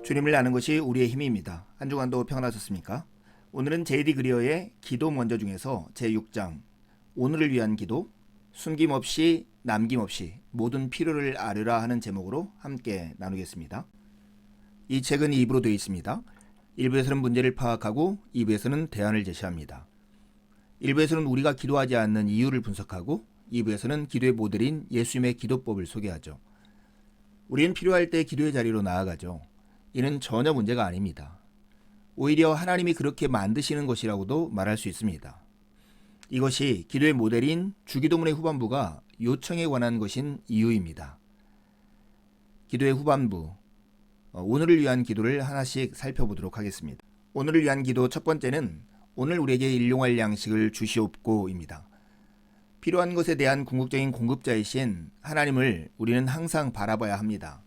주님을 아는 것이 우리의 힘입니다. 한 주간도 평안하셨습니까? 오늘은 제이디 그리어의 기도 먼저 중에서 제6장 오늘을 위한 기도, 숨김없이 남김없이 모든 필요를 아뢰라 하는 제목으로 함께 나누겠습니다. 이 책은 2부로 되어 있습니다. 1부에서는 문제를 파악하고 2부에서는 대안을 제시합니다. 1부에서는 우리가 기도하지 않는 이유를 분석하고 2부에서는 기도의 모델인 예수님의 기도법을 소개하죠. 우리는 필요할 때 기도의 자리로 나아가죠. 이는 전혀 문제가 아닙니다. 오히려 하나님이 그렇게 만드시는 것이라고도 말할 수 있습니다. 이것이 기도의 모델인 주기도문의 후반부가 요청에 관한 것인 이유입니다. 기도의 후반부, 오늘을 위한 기도를 하나씩 살펴보도록 하겠습니다. 오늘을 위한 기도 첫 번째는 오늘 우리에게 일용할 양식을 주시옵고입니다. 필요한 것에 대한 궁극적인 공급자이신 하나님을 우리는 항상 바라봐야 합니다.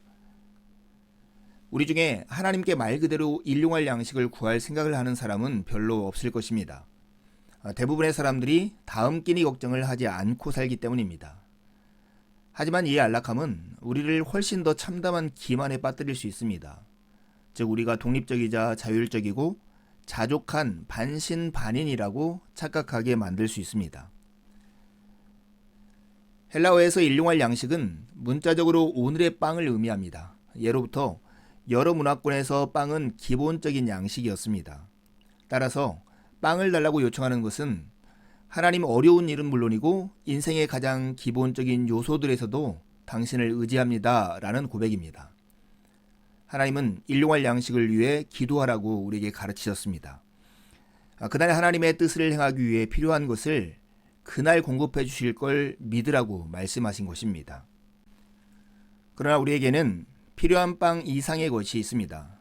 우리 중에 하나님께 말 그대로 일용할 양식을 구할 생각을 하는 사람은 별로 없을 것입니다. 대부분의 사람들이 다음 끼니 걱정을 하지 않고 살기 때문입니다. 하지만 이 안락함은 우리를 훨씬 더 참담한 기만에 빠뜨릴 수 있습니다. 즉 우리가 독립적이자 자율적이고 자족한 반신반인이라고 착각하게 만들 수 있습니다. 헬라어에서 일용할 양식은 문자적으로 오늘의 빵을 의미합니다. 예로부터 여러 문화권에서 빵은 기본적인 양식이었습니다. 따라서 빵을 달라고 요청하는 것은 하나님 어려운 일은 물론이고 인생의 가장 기본적인 요소들에서도 당신을 의지합니다 라는 고백입니다. 하나님은 일용할 양식을 위해 기도하라고 우리에게 가르치셨습니다. 그날 하나님의 뜻을 행하기 위해 필요한 것을 그날 공급해 주실 걸 믿으라고 말씀하신 것입니다. 그러나 우리에게는 필요한 빵 이상의 것이 있습니다.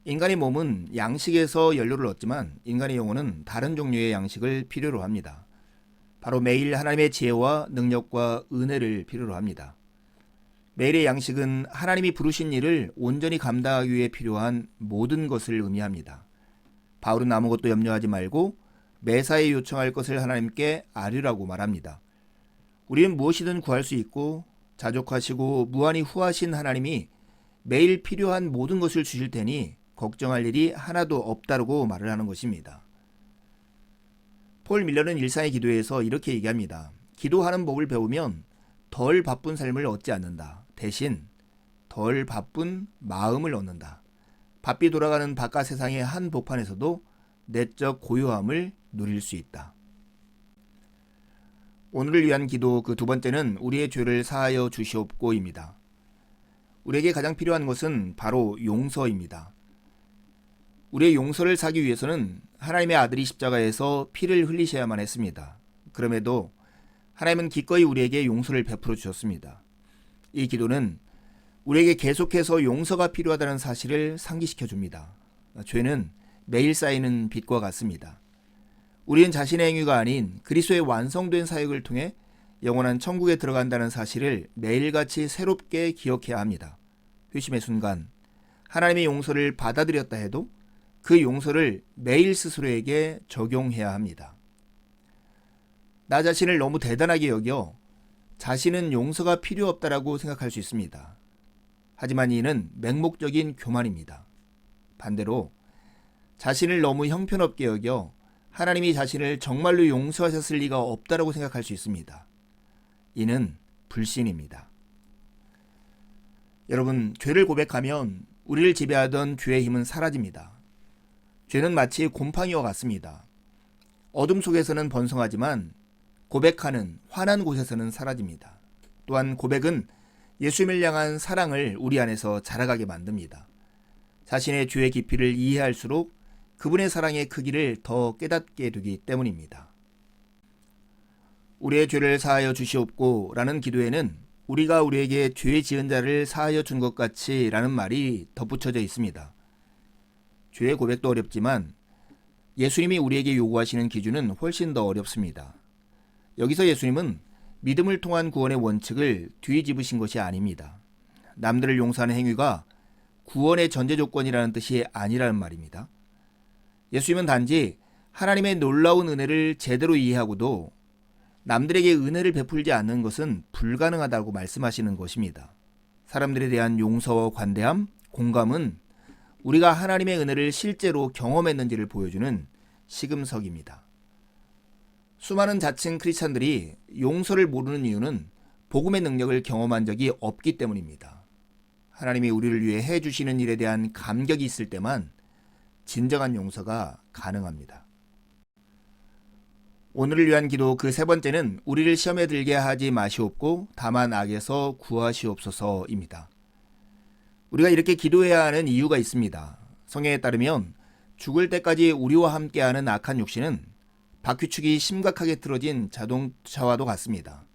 인간의 몸은 양식에서 연료를 얻지만 인간의 영혼은 다른 종류의 양식을 필요로 합니다. 바로 매일 하나님의 지혜와 능력과 은혜를 필요로 합니다. 매일의 양식은 하나님이 부르신 일을 온전히 감당하기 위해 필요한 모든 것을 의미합니다. 바울은 아무것도 염려하지 말고 매사에 요청할 것을 하나님께 아뢰라고 말합니다. 우리는 무엇이든 구할 수 있고 자족하시고 무한히 후하신 하나님이 매일 필요한 모든 것을 주실 테니 걱정할 일이 하나도 없다고 말을 하는 것입니다. 폴 밀러는 일상의 기도에서 이렇게 얘기합니다. 기도하는 법을 배우면 덜 바쁜 삶을 얻지 않는다. 대신 덜 바쁜 마음을 얻는다. 바삐 돌아가는 바깥 세상의 한 복판에서도 내적 고요함을 누릴 수 있다. 오늘을 위한 기도 그 두 번째는 우리의 죄를 사하여 주시옵고입니다. 우리에게 가장 필요한 것은 바로 용서입니다. 우리의 용서를 사기 위해서는 하나님의 아들이 십자가에서 피를 흘리셔야만 했습니다. 그럼에도 하나님은 기꺼이 우리에게 용서를 베풀어 주셨습니다. 이 기도는 우리에게 계속해서 용서가 필요하다는 사실을 상기시켜 줍니다. 죄는 매일 쌓이는 빚과 같습니다. 우리는 자신의 행위가 아닌 그리스도의 완성된 사역을 통해 영원한 천국에 들어간다는 사실을 매일같이 새롭게 기억해야 합니다. 회심의 순간 하나님의 용서를 받아들였다 해도 그 용서를 매일 스스로에게 적용해야 합니다. 나 자신을 너무 대단하게 여겨 자신은 용서가 필요 없다라고 생각할 수 있습니다. 하지만 이는 맹목적인 교만입니다. 반대로 자신을 너무 형편없게 여겨 하나님이 자신을 정말로 용서하셨을 리가 없다라고 생각할 수 있습니다. 이는 불신입니다. 여러분, 죄를 고백하면 우리를 지배하던 죄의 힘은 사라집니다. 죄는 마치 곰팡이와 같습니다. 어둠 속에서는 번성하지만 고백하는 환한 곳에서는 사라집니다. 또한 고백은 예수님을 향한 사랑을 우리 안에서 자라가게 만듭니다. 자신의 죄의 깊이를 이해할수록 그분의 사랑의 크기를 더 깨닫게 되기 때문입니다. 우리의 죄를 사하여 주시옵고 라는 기도에는 우리가 우리에게 죄 지은 자를 사하여 준 것 같이 라는 말이 덧붙여져 있습니다. 죄의 고백도 어렵지만 예수님이 우리에게 요구하시는 기준은 훨씬 더 어렵습니다. 여기서 예수님은 믿음을 통한 구원의 원칙을 뒤집으신 것이 아닙니다. 남들을 용서하는 행위가 구원의 전제 조건이라는 뜻이 아니라는 말입니다. 예수님은 단지 하나님의 놀라운 은혜를 제대로 이해하고도 남들에게 은혜를 베풀지 않는 것은 불가능하다고 말씀하시는 것입니다. 사람들에 대한 용서와 관대함, 공감은 우리가 하나님의 은혜를 실제로 경험했는지를 보여주는 시금석입니다. 수많은 자칭 크리스찬들이 용서를 모르는 이유는 복음의 능력을 경험한 적이 없기 때문입니다. 하나님이 우리를 위해 해주시는 일에 대한 감격이 있을 때만 진정한 용서가 가능합니다. 오늘을 위한 기도 그 세 번째는 우리를 시험에 들게 하지 마시옵고 다만 악에서 구하시옵소서입니다. 우리가 이렇게 기도해야 하는 이유가 있습니다. 성경에 따르면 죽을 때까지 우리와 함께하는 악한 육신은 바퀴축이 심각하게 틀어진 자동차와도 같습니다.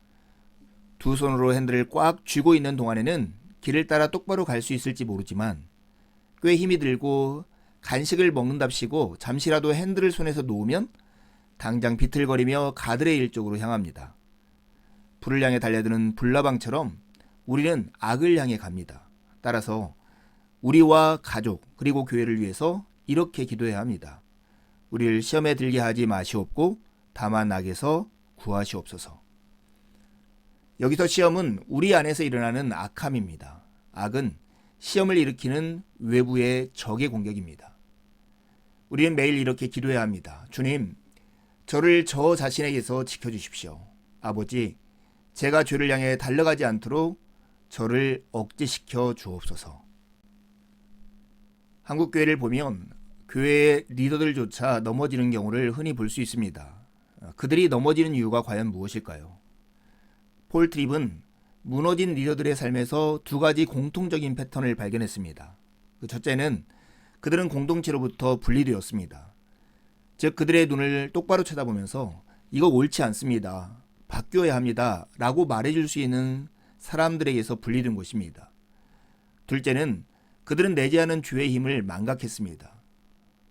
두 손으로 핸들을 꽉 쥐고 있는 동안에는 길을 따라 똑바로 갈 수 있을지 모르지만 꽤 힘이 들고 간식을 먹는답시고 잠시라도 핸들을 손에서 놓으면 당장 비틀거리며 가드레 일 쪽으로 향합니다. 불을 향해 달려드는 불나방처럼 우리는 악을 향해 갑니다. 따라서 우리와 가족 그리고 교회를 위해서 이렇게 기도해야 합니다. 우리를 시험에 들게 하지 마시옵고 다만 악에서 구하시옵소서. 여기서 시험은 우리 안에서 일어나는 악함입니다. 악은 시험을 일으키는 외부의 적의 공격입니다. 우리는 매일 이렇게 기도해야 합니다. 주님, 저를 저 자신에게서 지켜주십시오. 아버지, 제가 죄를 향해 달려가지 않도록 저를 억제시켜 주옵소서. 한국 교회를 보면 교회의 리더들조차 넘어지는 경우를 흔히 볼 수 있습니다. 그들이 넘어지는 이유가 과연 무엇일까요? 폴 트립은 무너진 리더들의 삶에서 두 가지 공통적인 패턴을 발견했습니다. 첫째는 그들은 공동체로부터 분리되었습니다. 즉 그들의 눈을 똑바로 쳐다보면서 이거 옳지 않습니다. 바뀌어야 합니다. 라고 말해줄 수 있는 사람들에게서 분리된 것입니다. 둘째는 그들은 내재하는 주의 힘을 망각했습니다.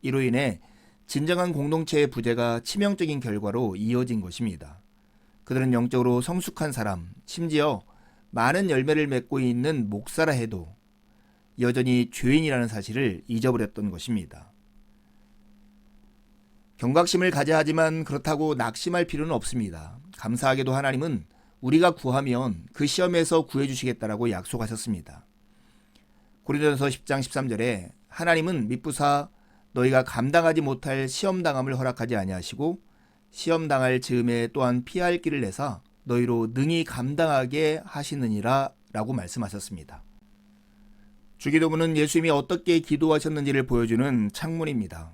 이로 인해 진정한 공동체의 부재가 치명적인 결과로 이어진 것입니다. 그들은 영적으로 성숙한 사람, 심지어 많은 열매를 맺고 있는 목사라 해도 여전히 죄인이라는 사실을 잊어버렸던 것입니다. 경각심을 가져야 하지만 그렇다고 낙심할 필요는 없습니다. 감사하게도 하나님은 우리가 구하면 그 시험에서 구해주시겠다라고 약속하셨습니다. 고린도전서 10장 13절에 하나님은 미쁘사 너희가 감당하지 못할 시험당함을 허락하지 아니하시고 시험당할 즈음에 또한 피할 길을 내사 너희로 능히 감당하게 하시느니라 라고 말씀하셨습니다. 주기도문은 예수님이 어떻게 기도하셨는지를 보여주는 창문입니다.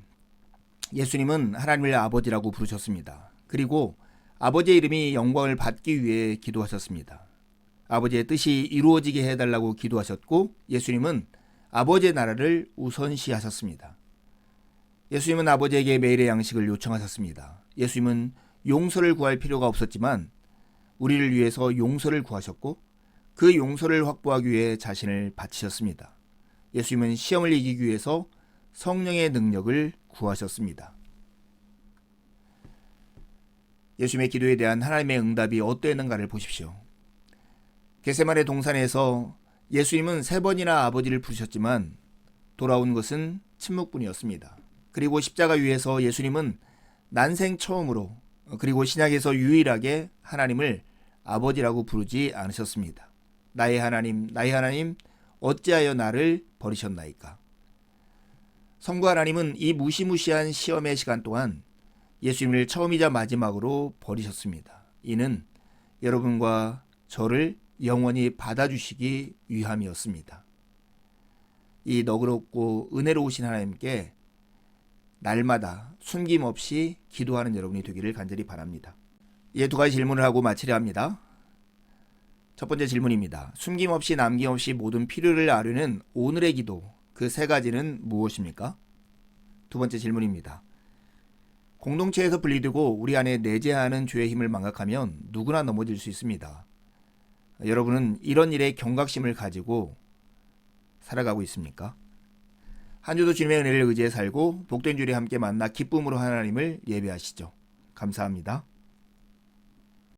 예수님은 하나님을 아버지라고 부르셨습니다. 그리고 아버지의 이름이 영광을 받기 위해 기도하셨습니다. 아버지의 뜻이 이루어지게 해달라고 기도하셨고 예수님은 아버지의 나라를 우선시하셨습니다. 예수님은 아버지에게 매일의 양식을 요청하셨습니다. 예수님은 용서를 구할 필요가 없었지만 우리를 위해서 용서를 구하셨고 그 용서를 확보하기 위해 자신을 바치셨습니다. 예수님은 시험을 이기기 위해서 성령의 능력을 구하셨습니다. 예수님의 기도에 대한 하나님의 응답이 어떠했는가를 보십시오. 겟세마네 동산에서 예수님은 3번이나 아버지를 부르셨지만 돌아온 것은 침묵뿐이었습니다. 그리고 십자가 위에서 예수님은 난생 처음으로 그리고 신약에서 유일하게 하나님을 아버지라고 부르지 않으셨습니다. 나의 하나님, 나의 하나님, 어찌하여 나를 버리셨나이까? 성부 하나님은 이 무시무시한 시험의 시간 동안 예수님을 처음이자 마지막으로 버리셨습니다. 이는 여러분과 저를 영원히 받아주시기 위함이었습니다. 이 너그럽고 은혜로우신 하나님께 날마다 숨김없이 기도하는 여러분이 되기를 간절히 바랍니다. 이제 2가지 질문을 하고 마치려 합니다. 첫 번째 질문입니다. 숨김없이 남김없이 모든 필요를 아뢰는 오늘의 기도, 그 3가지는 무엇입니까? 두 번째 질문입니다. 공동체에서 분리되고 우리 안에 내재하는 죄의 힘을 망각하면 누구나 넘어질 수 있습니다. 여러분은 이런 일에 경각심을 가지고 살아가고 있습니까? 한 주도 주님의 은혜를 의지해 살고 복된 주일에 함께 만나 기쁨으로 하나님을 예배하시죠. 감사합니다.